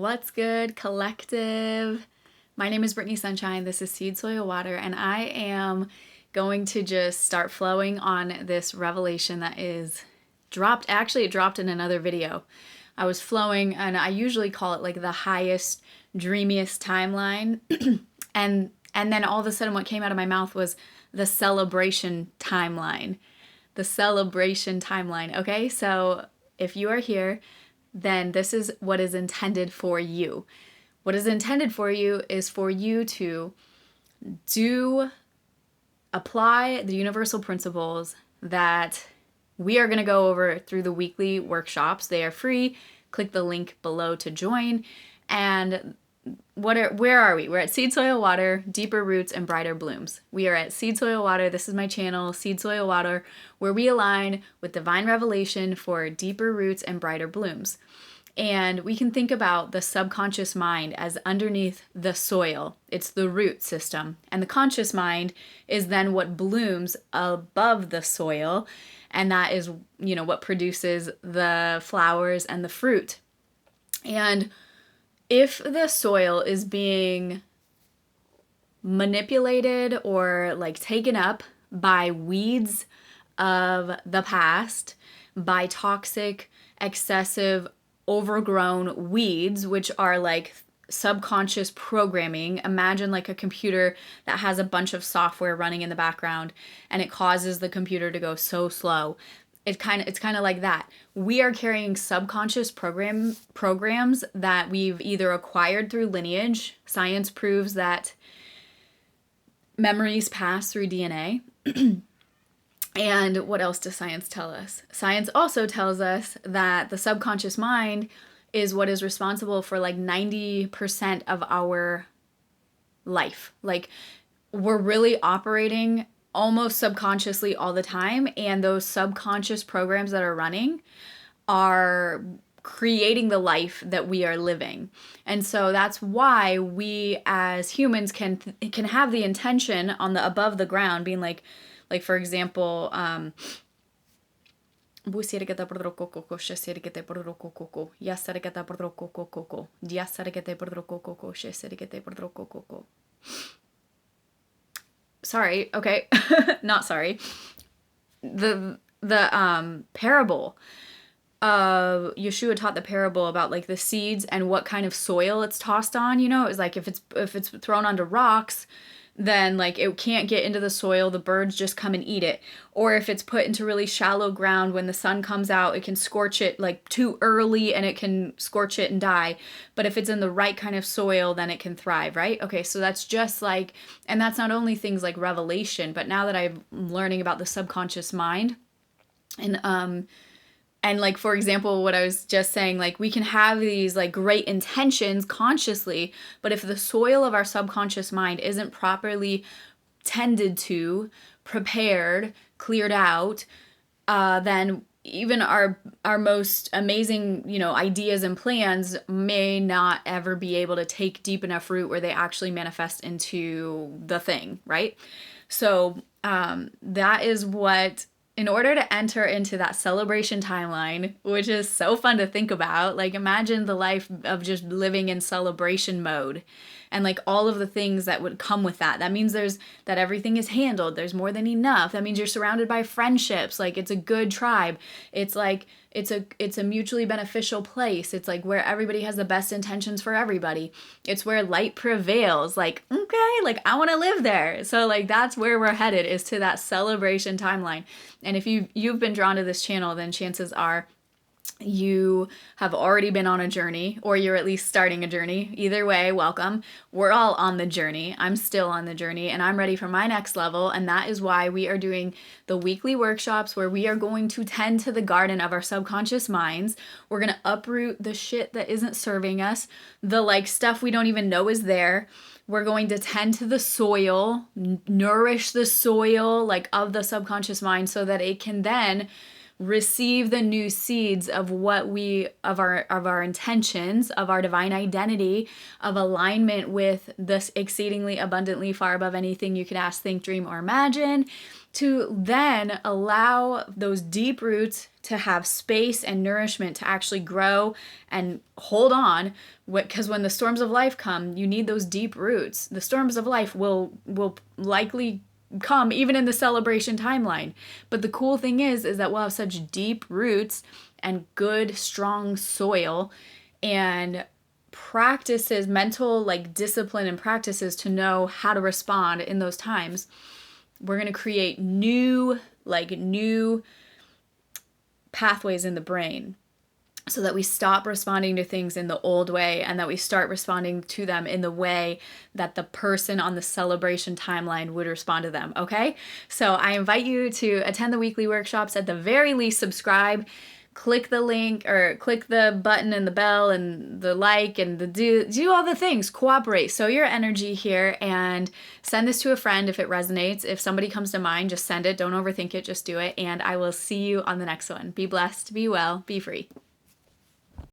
What's good, collective? My name is Brittany Sunshine. This is Seed, Soil, Water, and I am going to just start flowing on this revelation that is dropped. Actually, it dropped in another video. I was flowing, and I usually call it like the highest, dreamiest timeline. and then all of a sudden, what came out of my mouth was the celebration timeline. The celebration timeline. Okay, so if you are here, then this is what is intended for you. What is intended for you is for you to apply the universal principles that we are going to go over through the weekly workshops. They are free. Click the link below to join. And where are we? We're at Seed, Soil, Water, Deeper Roots, and Brighter Blooms. We are at Seed, Soil, Water. This is my channel, Seed, Soil, Water, where we align with divine revelation for deeper roots and brighter blooms. And we can think about the subconscious mind as underneath the soil. It's the root system. And the conscious mind is then what blooms above the soil. And that is, what produces the flowers and the fruit. And if the soil is being manipulated or taken up by weeds of the past, by toxic, excessive, overgrown weeds, which are like subconscious programming. Imagine like a computer that has a bunch of software running in the background and it causes the computer to go so slow. It's kind of like that. We are carrying subconscious programs that we've either acquired through lineage. Science proves that memories pass through DNA. And what else does science tell us? Science also tells us that the subconscious mind is what is responsible for 90% of our life. We're really operating almost subconsciously all the time, and those subconscious programs that are running are creating the life that we are living. And so that's why we as humans can have the intention on the above the ground being like for example, sorry, okay, not sorry. The parable of Yeshua taught the parable about the seeds and what kind of soil it's tossed on. It was if it's thrown onto rocks, then it can't get into the soil, the birds just come and eat it. Or if it's put into really shallow ground, when the sun comes out, it can scorch it too early and it can scorch it and die. But if it's in the right kind of soil, then it can thrive, right? Okay, so that's just and that's not only things like revelation, but now that I'm learning about the subconscious mind, and for example, what I was just saying, we can have these great intentions consciously, but if the soil of our subconscious mind isn't properly tended to, prepared, cleared out, then even our most amazing, ideas and plans may not ever be able to take deep enough root where they actually manifest into the thing, right? So that is what, in order to enter into that celebration timeline, which is so fun to think about, imagine the life of just living in celebration mode and all of the things that would come with that. That means that everything is handled. There's more than enough. That means you're surrounded by friendships. It's a good tribe. It's it's a mutually beneficial place. It's where everybody has the best intentions for everybody. It's where light prevails. Okay, I want to live there. So that's where we're headed, is to that celebration timeline. And if you've been drawn to this channel, then chances are you have already been on a journey, or you're at least starting a journey. Either way, welcome. We're all on the journey. I'm still on the journey, and I'm ready for my next level. And that is why we are doing the weekly workshops where we are going to tend to the garden of our subconscious minds. We're going to uproot the shit that isn't serving us, the stuff we don't even know is there. We're going to tend to the soil, nourish the soil of the subconscious mind, so that it can then receive the new seeds of our intentions, of our divine identity, of alignment with this exceedingly abundantly far above anything you could ask, think, dream, or imagine, to then allow those deep roots to have space and nourishment to actually grow and hold on. Because when the storms of life come, you need those deep roots. The storms of life will likely come even in the celebration timeline. But the cool thing is that we'll have such deep roots and good, strong soil and practices, mental like discipline and practices to know how to respond in those times. We're going to create new pathways in the brain so that we stop responding to things in the old way and that we start responding to them in the way that the person on the celebration timeline would respond to them, okay? So I invite you to attend the weekly workshops. At the very least, subscribe. Click the link or click the button and the bell and the like and the do all the things. Cooperate. Sow your energy here and send this to a friend if it resonates. If somebody comes to mind, just send it. Don't overthink it. Just do it. And I will see you on the next one. Be blessed. Be well. Be free.